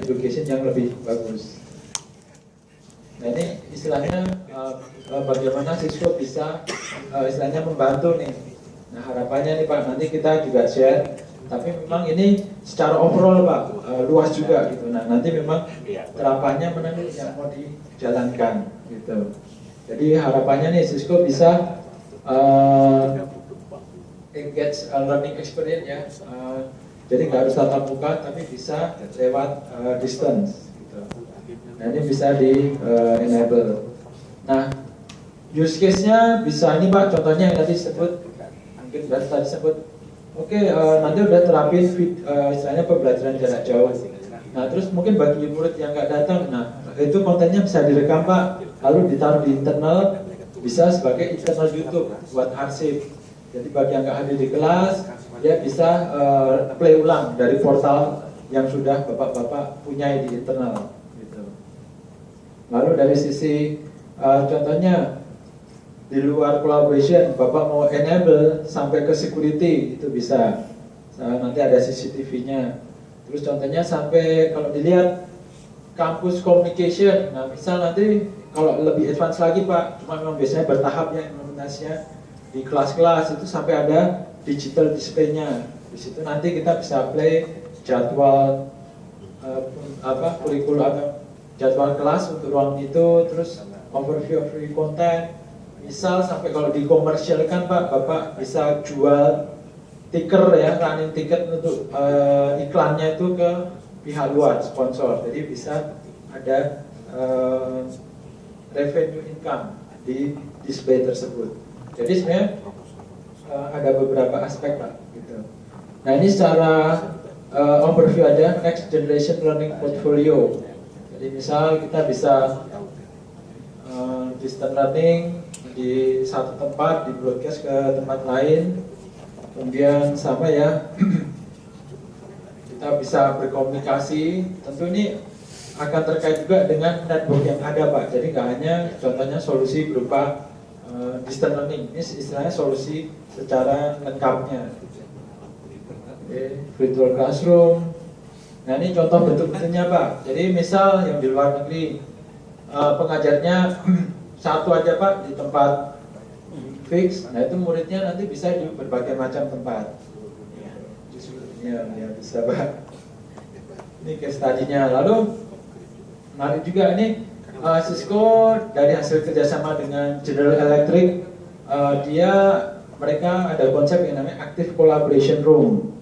education yang lebih bagus. Nah ini istilahnya bagaimana siswa bisa istilahnya membantu nih. Nah harapannya nih Pak, nanti kita juga share. Tapi memang ini secara overall Pak, luas juga gitu. Nah nanti memang terapannya mana nih yang mau dijalankan gitu. Jadi harapannya nih Cisco bisa engage learning experience ya. Jadi nggak harus tatap muka, tapi bisa lewat distance. Gitu. Nah ini bisa di enable. Nah use case-nya bisa ini Pak, contohnya yang tadi sebut, mungkin tadi sebut. Oke, nanti udah terapin istilahnya pembelajaran jarak jauh. Nah, terus mungkin bagi murid yang nggak datang, nah itu kontennya bisa direkam Pak, lalu ditaruh di internal, bisa sebagai internal YouTube buat arsip. Jadi bagi yang nggak hadir di kelas, dia bisa play ulang dari portal yang sudah bapak-bapak punya di internal. Gitu. Lalu dari sisi contohnya, di luar collaboration, Bapak mau enable sampai ke security, itu bisa. Nanti ada CCTV-nya. Terus contohnya sampai kalau dilihat campus communication, nah misal nanti kalau lebih advance lagi Pak, cuma memang biasanya bertahap ya implementasinya. Di kelas-kelas itu sampai ada digital display-nya. Di situ nanti kita bisa play jadwal kurikulum atau jadwal kelas untuk ruang itu, terus overview of free content. Misal sampai kalau dikomersialkan Pak, Bapak bisa jual tiker ya, running tiket untuk iklannya itu ke pihak luar, sponsor. Jadi bisa ada revenue income di display tersebut. Jadi sebenarnya ada beberapa aspek Pak. Gitu. Nah ini secara overview aja, next generation learning portfolio. Jadi misal kita bisa distance learning di satu tempat, di broadcast ke tempat lain, kemudian sama ya kita bisa berkomunikasi. Tentu ini akan terkait juga dengan network yang ada Pak, jadi nggak hanya contohnya solusi berupa distance learning, ini istilahnya solusi secara lengkapnya. Virtual classroom, nah ini contoh bentuk-bentuknya Pak. Jadi misal yang di luar negeri pengajarnya satu aja Pak di tempat fix, nah itu muridnya nanti bisa di berbagai macam tempat. Ya bisa Pak. Ini case study-nya. Lalu menarik juga ini Cisco dari hasil kerjasama dengan General Electric, mereka ada konsep yang namanya Active Collaboration Room.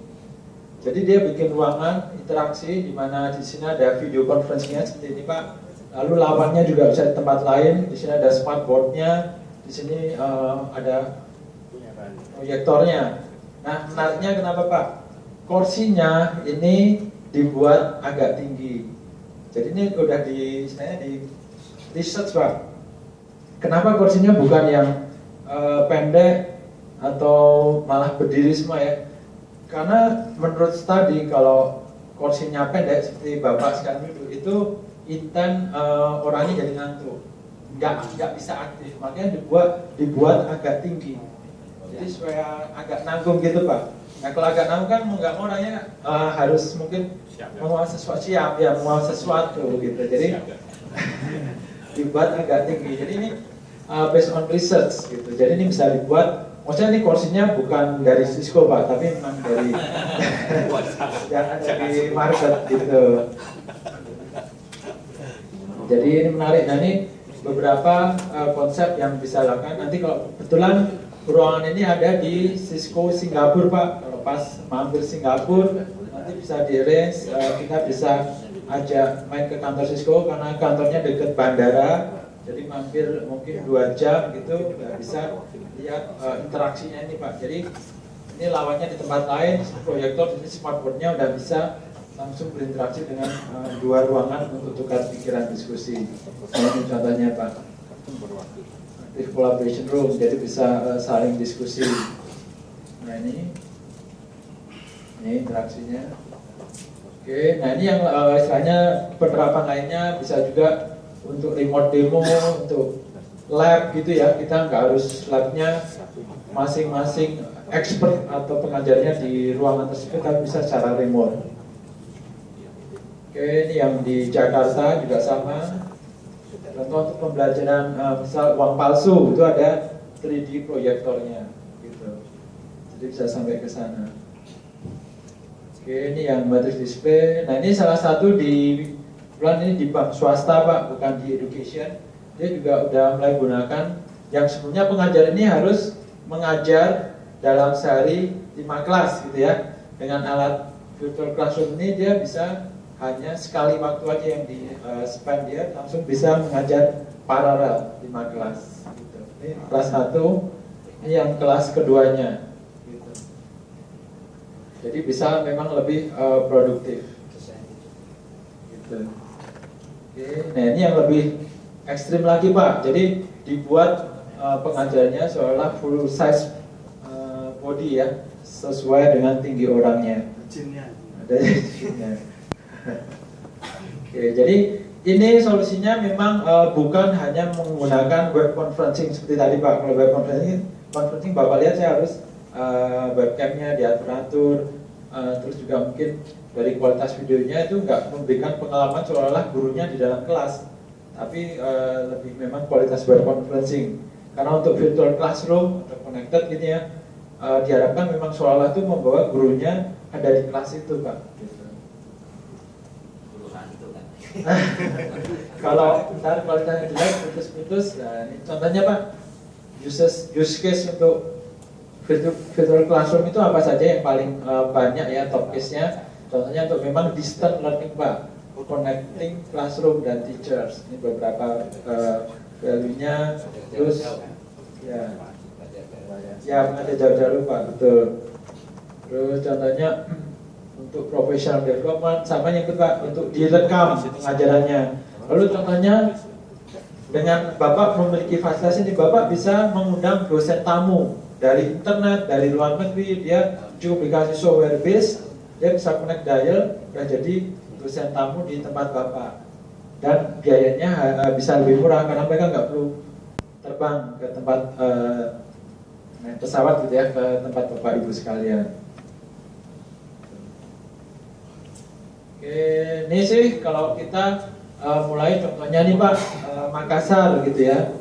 Jadi dia bikin ruangan interaksi di mana di sini ada video conference-nya seperti ini Pak. Lalu lawannya juga bisa di tempat lain. Di sini ada smartboard-nya, di sini ada proyektornya. Nah, menariknya kenapa Pak? Kursinya ini dibuat agak tinggi. Jadi ini udah di research Pak. Kenapa kursinya bukan yang pendek atau malah berdiri semua ya? Karena menurut studi kalau kursinya pendek seperti Bapak sekarang itu intent orangnya jadi ngantuk, nggak bisa aktif, makanya dibuat agak tinggi, jadi supaya agak nanggung gitu Pak. Nah kalau agak nanggung kan nggak mau orangnya harus mungkin mau sesuatu gitu, jadi dibuat agak tinggi. Jadi ini based on research gitu, jadi ini bisa dibuat. Maksudnya ini kursinya bukan dari Cisco Pak, tapi memang dari yang ada di market gitu. Jadi ini menarik. Nah ini beberapa konsep yang bisa dilakukan. Nanti kalau kebetulan ruangan ini ada di Cisco Singapura Pak. Kalau pas mampir Singapura nanti bisa di-arrange, kita bisa ajak main ke kantor Cisco karena kantornya dekat bandara. Jadi mampir mungkin 2 jam gitu, bisa lihat interaksinya ini Pak. Jadi ini lawannya di tempat lain, proyektor, ini smartboard-nya udah bisa langsung berinteraksi dengan 2 ruangan untuk tukar pikiran diskusi. Ini contohnya Pak. Active collaboration room, jadi bisa saling diskusi. Nah ini interaksinya. Oke, nah ini yang istilahnya penerapan lainnya bisa juga untuk remote demo, untuk lab gitu ya. Kita nggak harus labnya masing-masing expert atau pengajarnya di ruangan tersebut, tapi bisa secara remote. Oke, ini yang di Jakarta juga sama. Contoh untuk pembelajaran misal uang palsu itu ada 3D proyektornya, gitu. Jadi bisa sampai ke sana. Oke, ini yang matrix display. Nah, ini salah satu di bulan ini di bank swasta Pak, bukan di education. Dia juga udah mulai gunakan yang sebelumnya pengajar ini harus mengajar dalam sehari 5 kelas gitu ya. Dengan alat virtual classroom ini dia bisa hanya sekali waktu aja yang di spend, dia langsung bisa mengajar paralel 5 kelas gitu. Ini kelas 1, ini yang kelas keduanya gitu. Jadi bisa memang lebih produktif gitu. Oke, nah ini yang lebih ekstrim lagi Pak. Jadi dibuat pengajarnya seolah full size body ya, sesuai dengan tinggi orangnya. Ada jinnya. Oke, jadi ini solusinya memang bukan hanya menggunakan web conferencing seperti tadi Pak. Kalau web conferencing Bapak lihat saya harus webcamnya diatur-atur, terus juga mungkin dari kualitas videonya itu nggak memberikan pengalaman seolah-olah gurunya di dalam kelas, tapi lebih memang kualitas web conferencing. Karena untuk virtual classroom atau connected gitu ya, diharapkan memang seolah-olah itu membawa gurunya ada di kelas itu Pak. Gitu. Kalau ntar kualitasnya jelek, putus-putus, nah ini contohnya Pak, use case untuk virtual classroom itu apa saja yang paling banyak ya, top case-nya. Contohnya untuk memang distant learning Pak, connecting classroom dan teachers. Ini beberapa value-nya, terus ya mengajar jauh-jauh Pak, betul. Terus contohnya untuk professional development, sama yang kedua untuk direkam pengajarannya. Lalu contohnya dengan Bapak memiliki fasilitas ini, Bapak bisa mengundang dosen tamu dari internet, dari luar negeri. Dia cukup dikasih software base, dia bisa connect dial, dan jadi dosen tamu di tempat Bapak. Dan biayanya bisa lebih murah karena mereka nggak perlu terbang ke tempat naik pesawat gitu ya, ke tempat Bapak Ibu sekalian. Oke, ini sih kalau kita mulai contohnya nih Pak, Makassar gitu ya,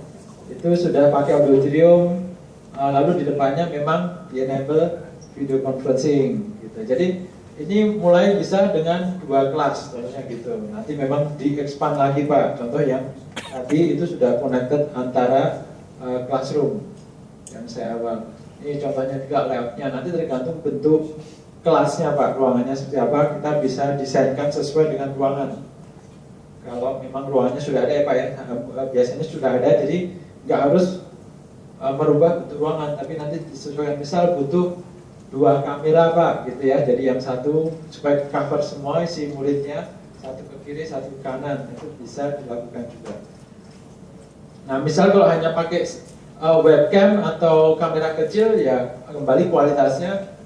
itu sudah pakai auditorium, lalu di depannya memang di enable video conferencing gitu. Jadi ini mulai bisa dengan 2 kelas contohnya gitu. Nanti memang di-expand lagi Pak. Contoh yang tadi itu sudah connected antara classroom yang saya awal. Ini contohnya juga layoutnya. Nanti tergantung bentuk kelasnya Pak, ruangannya seperti apa, kita bisa desainkan sesuai dengan ruangan. Kalau memang ruangannya sudah ada ya Pak ya, biasanya sudah ada, jadi nggak harus merubah bentuk ruangan, tapi nanti disesuaikan. Misal butuh 2 kamera Pak, gitu ya. Jadi yang satu supaya cover semua isi muridnya, satu ke kiri, satu ke kanan, itu bisa dilakukan juga. Nah, misal kalau hanya pakai webcam atau kamera kecil, ya kembali kualitasnya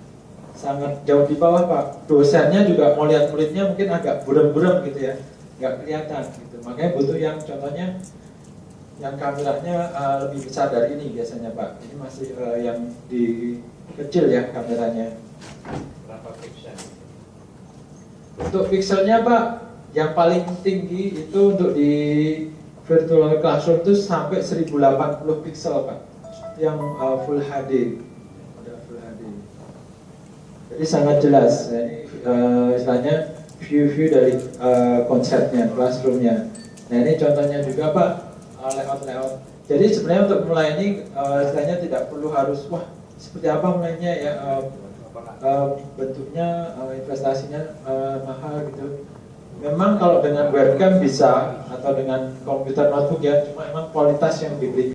sangat jauh di bawah Pak. Dosennya juga mau lihat muridnya mungkin agak buram-buram gitu ya, nggak kelihatan gitu. Makanya butuh yang contohnya yang kameranya lebih besar dari ini biasanya Pak. Ini masih yang di kecil ya kameranya. Berapa pixel? Untuk pixelnya Pak, yang paling tinggi itu untuk di virtual classroom itu sampai 1080 pixel Pak, yang full HD. Udah full HD. Jadi sangat jelas. Ini istilahnya view dari konsepnya, classroomnya. Nah ini contohnya juga Pak, layout. Jadi sebenarnya untuk mulai ini istilahnya tidak perlu harus wah seperti apa mulainya ya, bentuknya investasinya mahal gitu. Memang kalau dengan webcam bisa atau dengan komputer notebook ya, cuma memang kualitas yang diberikan.